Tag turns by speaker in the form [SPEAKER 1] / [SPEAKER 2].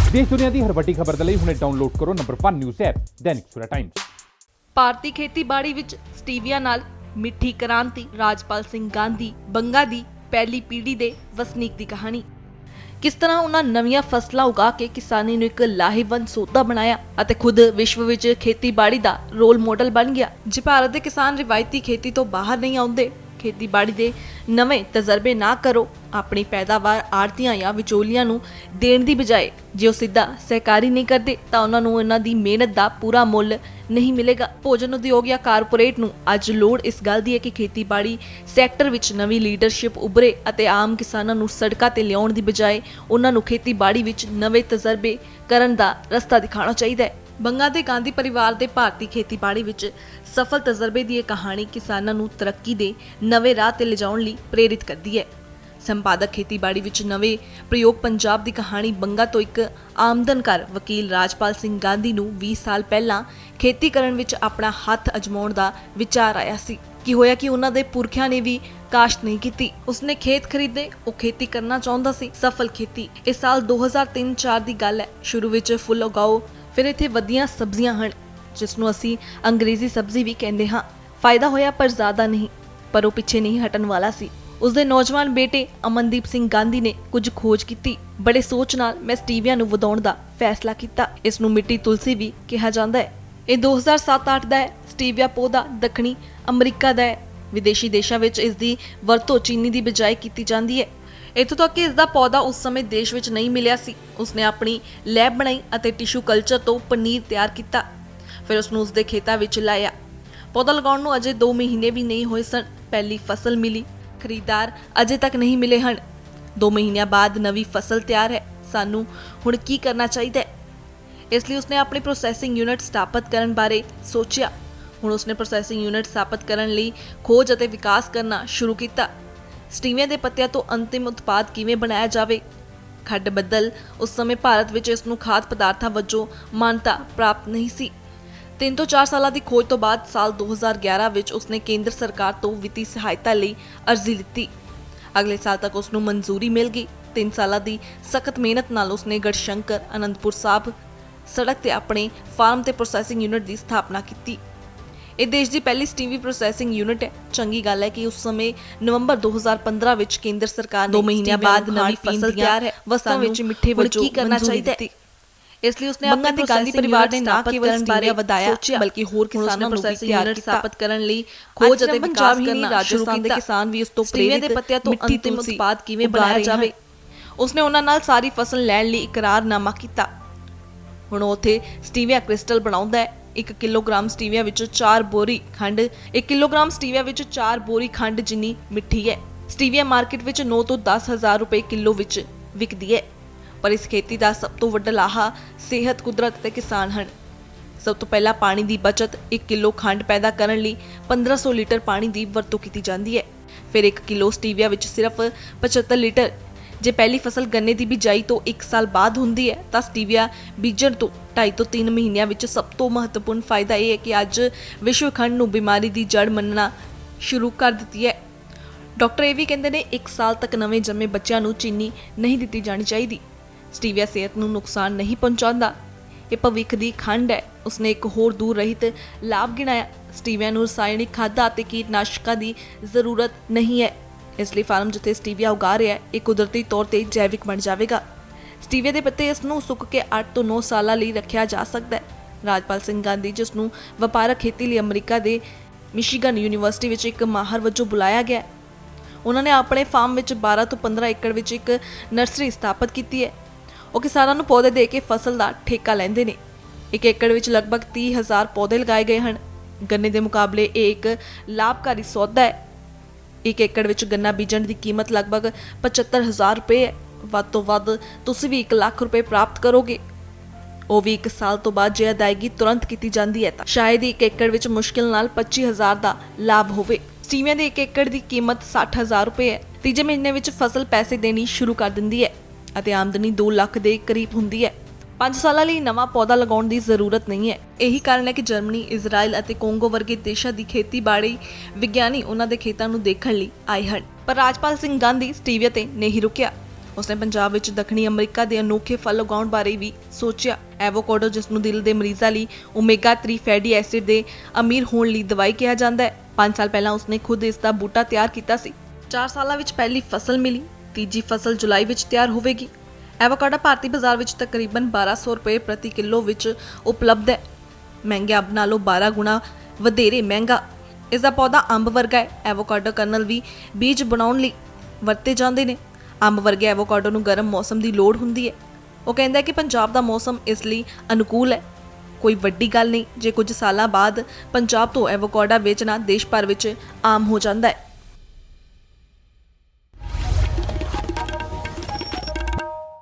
[SPEAKER 1] देश दुनिया की हर वड्डी खबर ਦੇ ਲਈ ਹੁਣੇ डाउनलोड करो number 1 news app Dainik Savera times.
[SPEAKER 2] ਭਾਰਤੀ ਖੇਤੀਬਾੜੀ ਵਿੱਚ ਸਟੀਵੀਆ ਨਾਲ ਮਿੱਠੀ ਕ੍ਰਾਂਤੀ। ਰਾਜਪਾਲ ਸਿੰਘ ਗਾਂਧੀ ਬੰਗਾ ਦੀ ਪਹਿਲੀ ਪੀੜ੍ਹੀ ਦੇ ਵਸਨੀਕ ਦੀ ਕਹਾਣੀ। ਕਿਸ ਤਰ੍ਹਾਂ ਉਹਨਾਂ ਨਵੀਆਂ ਫਸਲਾਂ ਉਗਾ ਕੇ ਕਿਸਾਨੀ ਨੂੰ ਇੱਕ ਲਾਹੇਵੰਦ ਸੌਦਾ ਬਣਾਇਆ ਅਤੇ ਖੁਦ ਵਿਸ਼ਵ ਵਿੱਚ ਖੇਤੀਬਾੜੀ ਦਾ ਰੋਲ ਮਾਡਲ ਬਣ ਗਿਆ। ਜੇ ਭਾਰਤ ਦੇ ਕਿਸਾਨ ਰਿਵਾਇਤੀ ਖੇਤੀ ਤੋਂ ਬਾਹਰ ਨਹੀਂ ਆਉਂਦੇ, ਖੇਤੀਬਾੜੀ ਦੇ ਨਵੇਂ ਤਜਰਬੇ ਨਾ ਕਰੋ, ਆਪਣੀ ਪੈਦਾਵਾਰ ਆੜਤੀਆਂ ਜਾਂ ਵਿਚੋਲੀਆਂ ਨੂੰ ਦੇਣ ਦੀ ਬਜਾਏ ਜੇ ਉਹ ਸਿੱਧਾ ਸਹਿਕਾਰੀ ਨਹੀਂ ਕਰਦੇ ਤਾਂ ਉਹਨਾਂ ਨੂੰ ਇਹਨਾਂ ਦੀ ਮਿਹਨਤ ਦਾ ਪੂਰਾ ਮੁੱਲ ਨਹੀਂ ਮਿਲੇਗਾ। ਭੋਜਨ ਉਦਯੋਗ ਜਾਂ ਕਾਰਪੋਰੇਟ ਨੂੰ ਅੱਜ ਲੋੜ ਇਸ ਗੱਲ ਦੀ ਹੈ ਕਿ ਖੇਤੀਬਾੜੀ ਸੈਕਟਰ ਵਿੱਚ ਨਵੀਂ ਲੀਡਰਸ਼ਿਪ ਉੱਭਰੇ ਅਤੇ ਆਮ ਕਿਸਾਨਾਂ ਨੂੰ ਸੜਕਾਂ ਤੇ ਲਿਆਉਣ ਦੀ ਬਜਾਏ ਉਹਨਾਂ ਨੂੰ ਖੇਤੀਬਾੜੀ ਵਿੱਚ ਨਵੇਂ ਤਜਰਬੇ ਕਰਨ ਦਾ ਰਸਤਾ ਦਿਖਾਉਣਾ ਚਾਹੀਦਾ ਹੈ। ਬੰਗਾ ਦੇ ਗਾਂਧੀ ਪਰਿਵਾਰ ਦੇ ਭਾਰਤੀ ਖੇਤੀਬਾੜੀ ਵਿੱਚ ਸਫਲ ਤਜਰਬੇ ਦੀ ਇਹ ਕਹਾਣੀ ਕਿਸਾਨਾਂ ਨੂੰ ਤਰੱਕੀ ਦੇ ਨਵੇਂ ਰਾਹ ਤੇ ਲਿਜਾਉਣ ਲਈ ਪ੍ਰੇਰਿਤ ਕਰਦੀ ਹੈ। ਸੰਪਾਦਕ ਖੇਤੀਬਾੜੀ ਵਿੱਚ ਨਵੇਂ ਪ੍ਰਯੋਗ ਪੰਜਾਬ ਦੀ ਕਹਾਣੀ ਬੰਗਾ ਤੋਂ ਇੱਕ ਆਮਦਨਕਾਰ ਵਕੀਲ ਰਾਜਪਾਲ ਸਿੰਘ ਗਾਂਧੀ ਨੂੰ 20 ਸਾਲ ਪਹਿਲਾਂ ਖੇਤੀ ਕਰਨ ਵਿੱਚ ਆਪਣਾ ਹੱਥ ਅਜਮਾਉਣ ਦਾ ਵਿਚਾਰ ਆਇਆ ਸੀ। ਕੀ ਹੋਇਆ ਕਿ ਉਹਨਾਂ ਦੇ ਪੁਰਖਿਆਂ ਨੇ ਵੀ ਕਾਸ਼ਤ ਨਹੀਂ ਕੀਤੀ। ਉਸਨੇ ਖੇਤ ਖਰੀਦੇ, ਉਹ ਖੇਤੀ ਕਰਨਾ ਚਾਹੁੰਦਾ ਸੀ। ਸਫਲ ਖੇਤੀ। ਇਸ ਸਾਲ 2003-4 ਦੀ ਗੱਲ ਹੈ। ਸ਼ੁਰੂ ਵਿੱਚ ਫੁੱਲ ਉਗਾਓ, ਫਿਰ ਇੱਥੇ ਵਧੀਆਂ ਸਬਜ਼ੀਆਂ ਹਨ ਜਿਸ ਨੂੰ ਅਸੀਂ ਅੰਗਰੇਜ਼ੀ ਸਬਜ਼ੀ ਵੀ ਕਹਿੰਦੇ ਹਾਂ। ਫਾਇਦਾ ਹੋਇਆ ਪਰ ਜ਼ਿਆਦਾ ਨਹੀਂ, ਪਰ ਉਹ ਪਿੱਛੇ ਨਹੀਂ ਹਟਣ ਵਾਲਾ ਸੀ। ਉਸਦੇ ਨੌਜਵਾਨ ਬੇਟੇ ਅਮਨਦੀਪ ਸਿੰਘ ਗਾਂਧੀ ਨੇ ਕੁਝ ਖੋਜ ਕੀਤੀ। ਬੜੇ ਸੋਚ ਨਾਲ ਮੈਂ ਸਟੀਵੀਆ ਨੂੰ ਵਧਾਉਣ ਦਾ ਫੈਸਲਾ ਕੀਤਾ। ਇਸ ਨੂੰ ਮਿੱਟੀ ਤੁਲਸੀ ਵੀ ਕਿਹਾ ਜਾਂਦਾ ਹੈ। ਇਹ 2007-8 ਦਾ ਹੈ। ਸਟੀਵੀਆ ਪੌਦਾ ਦੱਖਣੀ ਅਮਰੀਕਾ ਦਾ ਹੈ। ਵਿਦੇਸ਼ੀ ਦੇਸ਼ਾਂ ਵਿੱਚ ਇਸ ਦੀ ਵਰਤੋਂ ਚੀਨੀ ਦੀ ਬਜਾਏ ਕੀਤੀ ਜਾਂਦੀ ਹੈ। ਇੱਥੋਂ ਤੱਕ ਕਿ ਇਸ ਦਾ ਪੌਦਾ ਉਸ ਸਮੇਂ ਦੇਸ਼ ਵਿੱਚ ਨਹੀਂ ਮਿਲਿਆ ਸੀ। ਉਸਨੇ ਆਪਣੀ ਲੈਬ ਬਣਾਈ ਅਤੇ ਟਿਸ਼ੂ ਕਲਚਰ ਤੋਂ ਪਨੀਰ ਤਿਆਰ ਕੀਤਾ। ਫਿਰ ਉਸਨੂੰ ਉਸਦੇ ਖੇਤਾਂ ਵਿੱਚ ਲਾਇਆ। ਪੌਦਾ ਲਗਾਉਣ ਨੂੰ ਅਜੇ 2 ਮਹੀਨੇ ਵੀ ਨਹੀਂ ਹੋਏ ਸਨ। ਪਹਿਲੀ ਫਸਲ ਮਿਲੀ। ਖਰੀਦਦਾਰ ਅਜੇ ਤੱਕ ਨਹੀਂ ਮਿਲੇ ਹਨ। 2 ਮਹੀਨਿਆਂ ਬਾਅਦ ਨਵੀਂ ਫਸਲ ਤਿਆਰ ਹੈ। ਸਾਨੂੰ ਹੁਣ ਕੀ ਕਰਨਾ ਚਾਹੀਦਾ ਹੈ? ਇਸ ਲਈ ਉਸਨੇ ਆਪਣੀ ਪ੍ਰੋਸੈਸਿੰਗ ਯੂਨਿਟ ਸਥਾਪਿਤ ਕਰਨ ਬਾਰੇ ਸੋਚਿਆ। ਹੁਣ ਉਸਨੇ ਪ੍ਰੋਸੈਸਿੰਗ ਯੂਨਿਟ ਸਥਾਪਿਤ ਕਰਨ ਲਈ ਖੋਜ ਅਤੇ ਵਿਕਾਸ ਕਰਨਾ ਸ਼ੁਰੂ ਕੀਤਾ। ਸਟੀਵੀਆ ਦੇ ਪੱਤਿਆਂ ਤੋਂ ਅੰਤਿਮ ਉਤਪਾਦ ਕਿਵੇਂ ਬਣਾਇਆ ਜਾਵੇ। ਖੱਡ ਬੱਦਲ। ਉਸ ਸਮੇਂ ਭਾਰਤ ਵਿੱਚ ਇਸ ਨੂੰ ਖਾਦ ਪਦਾਰਥਾਂ ਵਜੋਂ ਮਾਨਤਾ ਪ੍ਰਾਪਤ ਨਹੀਂ ਸੀ। 3 ਤੋਂ 4 ਸਾਲਾਂ ਦੀ ਖੋਜ ਤੋਂ ਬਾਅਦ ਸਾਲ 2011 ਵਿੱਚ ਉਸਨੇ ਕੇਂਦਰ ਸਰਕਾਰ ਤੋਂ ਵਿੱਤੀ ਸਹਾਇਤਾ ਲਈ ਅਰਜ਼ੀ ਦਿੱਤੀ। ਅਗਲੇ ਸਾਲ ਤੱਕ ਉਸ ਨੂੰ ਮਨਜ਼ੂਰੀ ਮਿਲ ਗਈ। 3 ਸਾਲਾਂ ਦੀ ਸਖਤ ਮਿਹਨਤ ਨਾਲ ਉਸਨੇ ਗੜਸ਼ੰਕਰ ਅਨੰਦਪੁਰ ਸਾਹਿਬ ਸੜਕ ਤੇ ਆਪਣੇ ਫਾਰਮ ਤੇ ਪ੍ਰੋਸੈਸਿੰਗ ਯੂਨਿਟ ਦੀ ਸਥਾਪਨਾ ਕੀਤੀ। ਇਹ ਦੇਸ਼ ਦੀ ਪਹਿਲੀ ਸਟੀਵੀ ਪ੍ਰੋਸੈਸਿੰਗ ਯੂਨਿਟ ਹੈ। ਚੰਗੀ ਗੱਲ ਹੈ ਕਿ ਉਸ ਸਮੇਂ ਨਵੰਬਰ 2015 ਵਿੱਚ ਕੇਂਦਰ ਸਰਕਾਰ ਨੇ 2 ਮਹੀਨਿਆਂ ਬਾਅਦ ਨਵੀਂ ਫਸਲ ਤਿਆਰ ਹੈ ਵਸਤਾਂ ਵਿੱਚ ਮਿੱਠੇ ਵਜੋਂ ਕੀ ਕਰਨਾ ਚਾਹੀਦਾ ਹੈ। ਇਸ ਲਈ ਉਸਨੇ ਆਪਣੇ ਗਾਂਧੀ ਪਰਿਵਾਰ ਨੇ ਨਾ ਕੇਵਲ ਸਟੀਵੀਆ ਵਧਾਇਆ ਬਲਕਿ ਹੋਰ ਕਿਸਾਨਾਂ ਨੂੰ ਵੀ ਯੂਨਿਟ ਸਥਾਪਿਤ ਕਰਨ ਲਈ ਖੋਜ ਅਤੇ ਵਿਕਾਸ ਕਰਨਾ ਰਾਜਸਥਾਨ ਦੇ ਕਿਸਾਨ ਵੀ ਉਸ ਤੋਂ ਪ੍ਰੇਰਿਤ ਦੇ ਪੱਤਿਆਂ ਤੋਂ ਅੰਤਿਮ ਉਤਪਾਦ ਕਿਵੇਂ ਬਣਾਇਆ ਜਾਵੇ। ਉਸਨੇ ਉਹਨਾਂ ਨਾਲ ਸਾਰੀ ਫਸਲ ਲੈਣ ਲਈ ਇਕਰਾਰਨਾਮਾ ਕੀਤਾ। ਹੁਣ ਉੱਥੇ ਸਟੀਵੀਆ ਕ੍ਰਿਸਟਲ ਬਣਾਉਂਦਾ ਹੈ। 1 ਕਿਲੋਗ੍ਰਾਮ ਸਟੀਵੀਆ ਵਿੱਚ 4 ਬੋਰੀ ਖੰਡ 1 ਕਿਲੋਗ੍ਰਾਮ ਸਟੀਵੀਆ ਵਿੱਚ 4 ਬੋਰੀ ਖੰਡ ਜਿੰਨੀ ਮਿੱਠੀ ਹੈ। ਸਟੀਵੀਆ ਮਾਰਕੀਟ ਵਿੱਚ 9 ਤੋਂ 10 ਹਜ਼ਾਰ ਰੁਪਏ ਕਿਲੋ ਵਿੱਚ ਵਿਕਦੀ ਹੈ। ਪਰ ਇਸ ਖੇਤੀ ਦਾ ਸਭ ਤੋਂ ਵੱਡਾ ਲਾਹਾ ਸਿਹਤ, ਕੁਦਰਤ ਤੇ ਕਿਸਾਨ ਹਨ। ਸਭ ਤੋਂ ਪਹਿਲਾਂ ਪਾਣੀ ਦੀ ਬਚਤ। 1 ਕਿਲੋ ਖੰਡ ਪੈਦਾ ਕਰਨ ਲਈ 1500 ਲੀਟਰ ਪਾਣੀ ਦੀ ਵਰਤੋਂ ਕੀਤੀ ਜਾਂਦੀ ਹੈ। ਫਿਰ 1 ਕਿਲੋ ਸਟੀਵੀਆ ਵਿੱਚ ਸਿਰਫ 75 ਲੀਟਰ। ਜੇ ਪਹਿਲੀ ਫਸਲ ਗੰਨੇ ਦੀ ਬਿਜਾਈ ਤੋਂ 1 ਸਾਲ ਬਾਅਦ ਹੁੰਦੀ ਹੈ ਤਾਂ ਸਟੀਵੀਆ ਬੀਜਣ ਤੋਂ 2.5 ਤੋਂ 3 ਮਹੀਨਿਆਂ ਵਿੱਚ ਸਭ ਤੋਂ ਮਹੱਤਵਪੂਰਨ ਫਾਇਦਾ ਇਹ ਹੈ ਕਿ ਅੱਜ ਵਿਸ਼ਵ ਖੰਡ ਨੂੰ ਬਿਮਾਰੀ ਦੀ ਜੜ ਮੰਨਣਾ ਸ਼ੁਰੂ ਕਰ ਦਿੱਤੀ ਹੈ। ਡਾਕਟਰ ਇਹ ਵੀ ਕਹਿੰਦੇ ਨੇ 1 ਸਾਲ ਤੱਕ ਨਵੇਂ ਜੰਮੇ ਬੱਚਿਆਂ ਨੂੰ ਚੀਨੀ ਨਹੀਂ ਦਿੱਤੀ ਜਾਣੀ ਚਾਹੀਦੀ। ਸਟੀਵੀਆ ਸਿਹਤ ਨੂੰ ਨੁਕਸਾਨ ਨਹੀਂ ਪਹੁੰਚਾਉਂਦਾ। ਇਹ ਭਵਿੱਖ ਦੀ ਖੰਡ ਹੈ। ਉਸਨੇ ਇੱਕ ਹੋਰ ਦੂਰ ਰਹਿਤ ਲਾਭ ਗਿਣਾਇਆ। ਸਟੀਵੀਆ ਨੂੰ ਰਸਾਇਣਿਕ ਖਾਦਾਂ ਅਤੇ ਕੀਟਨਾਸ਼ਕਾਂ ਦੀ ਜ਼ਰੂਰਤ ਨਹੀਂ ਹੈ। ਇਸ ਲਈ ਫਾਰਮ ਜਿੱਥੇ ਸਟੀਵੀਆ ਉਗਾ ਰਿਹਾ ਹੈ ਇਹ ਕੁਦਰਤੀ ਤੌਰ ਤੇ ਜੈਵਿਕ ਬਣ ਜਾਵੇਗਾ। ਸਟੀਵੀਆ ਦੇ ਪੱਤੇ ਇਸ ਨੂੰ ਸੁੱਕ ਕੇ 8 ਤੋਂ 9 ਸਾਲਾਂ ਲਈ ਰੱਖਿਆ ਜਾ ਸਕਦਾ ਹੈ। ਰਾਜਪਾਲ ਸਿੰਘ ਗਾਂਧੀ ਜਿਸ ਨੂੰ ਵਪਾਰਕ ਖੇਤੀ ਲਈ ਅਮਰੀਕਾ ਦੇ ਮਿਸ਼ੀਗਨ ਯੂਨੀਵਰਸਿਟੀ ਵਿੱਚ ਇੱਕ ਮਾਹਰ ਵਜੋਂ ਬੁਲਾਇਆ ਗਿਆ। ਉਹਨਾਂ ਨੇ ਆਪਣੇ ਫਾਰਮ ਵਿੱਚ 12 ਤੋਂ 15 ਏਕੜ ਵਿੱਚ ਇੱਕ ਨਰਸਰੀ ਸਥਾਪਿਤ ਕੀਤੀ ਹੈ। ਉਹ ਕਿਸਾਨਾਂ ਨੂੰ ਪੌਦੇ ਦੇ ਕੇ ਫਸਲ ਦਾ ਠੇਕਾ ਲੈਂਦੇ ਨੇ। 1 ਏਕੜ ਵਿੱਚ ਲਗਭਗ 30,000 ਪੌਦੇ ਲਗਾਏ ਗਏ ਹਨ। ਗੰਨੇ ਦੇ ਮੁਕਾਬਲੇ ਇਹ ਇੱਕ ਲਾਭਕਾਰੀ ਸੌਦਾ ਹੈ। 1 ਏਕੜ ਵਿੱਚ ਗੰਨਾ ਬੀਜਣ ਦੀ ਕੀਮਤ ਲਗਭਗ 75,000 ਰੁਪਏ ਹੈ। ਵੱਧ ਤੋਂ ਵੱਧ ਤੁਸੀਂ ਵੀ 1 ਲੱਖ ਰੁਪਏ ਪ੍ਰਾਪਤ ਕਰੋਗੇ, ਉਹ ਵੀ 1 ਸਾਲ ਤੋਂ ਬਾਅਦ ਜੇ ਅਦਾਇਗੀ ਤੁਰੰਤ ਕੀਤੀ ਜਾਂਦੀ ਹੈ ਤਾਂ ਸ਼ਾਇਦ 1 ਏਕੜ ਵਿੱਚ ਮੁਸ਼ਕਿਲ ਨਾਲ 25,000 ਦਾ ਲਾਭ ਹੋਵੇ। ਸਟੀਵੀਆ ਦੇ 1 ਏਕੜ ਦੀ ਕੀਮਤ 60,000 ਰੁਪਏ ਹੈ। ਤੀਜੇ ਮਹੀਨੇ ਵਿੱਚ ਫਸਲ ਪੈਸੇ ਦੇਣੀ ਸ਼ੁਰੂ ਕਰ ਦਿੰਦੀ ਹੈ ਅਤੇ ਆਮਦਨੀ 2 ਲੱਖ ਦੇ ਕਰੀਬ ਹੁੰਦੀ ਹੈ। 5 ਸਾਲਾਂ ਲਈ ਨਵਾਂ ਪੌਦਾ ਲਗਾਉਣ ਦੀ ਜ਼ਰੂਰਤ ਨਹੀਂ ਹੈ। ਇਹੀ ਕਾਰਨ ਹੈ ਕਿ ਜਰਮਨੀ, ਇਜ਼ਰਾਈਲ ਅਤੇ ਕੋਂਗੋ ਵਰਗੇ ਦੇਸ਼ਾਂ ਦੀ ਖੇਤੀਬਾੜੀ ਵਿਗਿਆਨੀ ਉਹਨਾਂ ਦੇ ਖੇਤਾਂ ਨੂੰ ਦੇਖਣ ਲਈ ਆਏ ਹਨ। ਪਰ ਰਾਜਪਾਲ ਸਿੰਘ ਗਾਂਧੀ ਸਟੀਵੀਆ ਤੇ ਨਹੀਂ ਰੁਕਿਆ। ਉਸਨੇ ਪੰਜਾਬ ਵਿੱਚ ਦੱਖਣੀ ਅਮਰੀਕਾ ਦੇ ਅਨੋਖੇ ਫਲ ਉਗਾਉਣ ਬਾਰੇ ਵੀ ਸੋਚਿਆ। ਐਵੋਕਾਡੋ, ਜਿਸ ਨੂੰ ਦਿਲ ਦੇ ਮਰੀਜ਼ਾਂ ਲਈ ਓਮੇਗਾ 3 ਫੈਟੀ ਐਸਿਡ ਦੇ ਅਮੀਰ ਹੋਣ ਲਈ ਦਵਾਈ ਕਿਹਾ ਜਾਂਦਾ ਹੈ, 5 ਸਾਲ ਪਹਿਲਾਂ ਉਸਨੇ ਖੁਦ ਇਸ ਦਾ ਬੂਟਾ ਤਿਆਰ ਕੀਤਾ ਸੀ। 4 ਸਾਲਾਂ ਵਿੱਚ ਪਹਿਲੀ ਫਸਲ ਮਿਲੀ, ਤੀਜੀ ਫਸਲ ਜੁਲਾਈ ਵਿੱਚ ਤਿਆਰ ਹੋਵੇਗੀ। ਐਵੋਕਾਡੋ ਭਾਰਤੀ ਬਾਜ਼ਾਰ ਵਿੱਚ ਤਕਰੀਬਨ 1200 ਰੁਪਏ ਪ੍ਰਤੀ ਕਿਲੋ ਵਿੱਚ ਉਪਲਬਧ ਹੈ। ਮਹਿੰਗੇ ਅੰਬ ਨਾਲੋਂ 12 ਗੁਣਾ ਵਧੇਰੇ ਮਹਿੰਗਾ। ਇਸ ਦਾ ਪੌਦਾ ਅੰਬ ਵਰਗਾ ਹੈ। ਐਵੋਕਾਡੋ ਕਰਨਲ ਵੀ ਬੀਜ ਬਣਾਉਣ ਲਈ ਵਰਤੇ ਜਾਂਦੇ ਨੇ। ਅੰਬ ਵਰਗੇ ਐਵੋਕਾਡੋ ਨੂੰ ਗਰਮ ਮੌਸਮ ਦੀ ਲੋੜ ਹੁੰਦੀ ਹੈ। ਉਹ ਕਹਿੰਦਾ ਹੈ ਕਿ ਪੰਜਾਬ ਦਾ ਮੌਸਮ ਇਸ ਲਈ ਅਨੁਕੂਲ ਹੈ। ਕੋਈ ਵੱਡੀ ਗੱਲ ਨਹੀਂ ਜੇ ਕੁਝ ਸਾਲਾਂ ਬਾਅਦ ਪੰਜਾਬ ਤੋਂ ਐਵੋਕਾਡੋ ਵੇਚਣਾ ਦੇਸ਼ ਭਰ ਵਿੱਚ ਆਮ ਹੋ ਜਾਂਦਾ ਹੈ।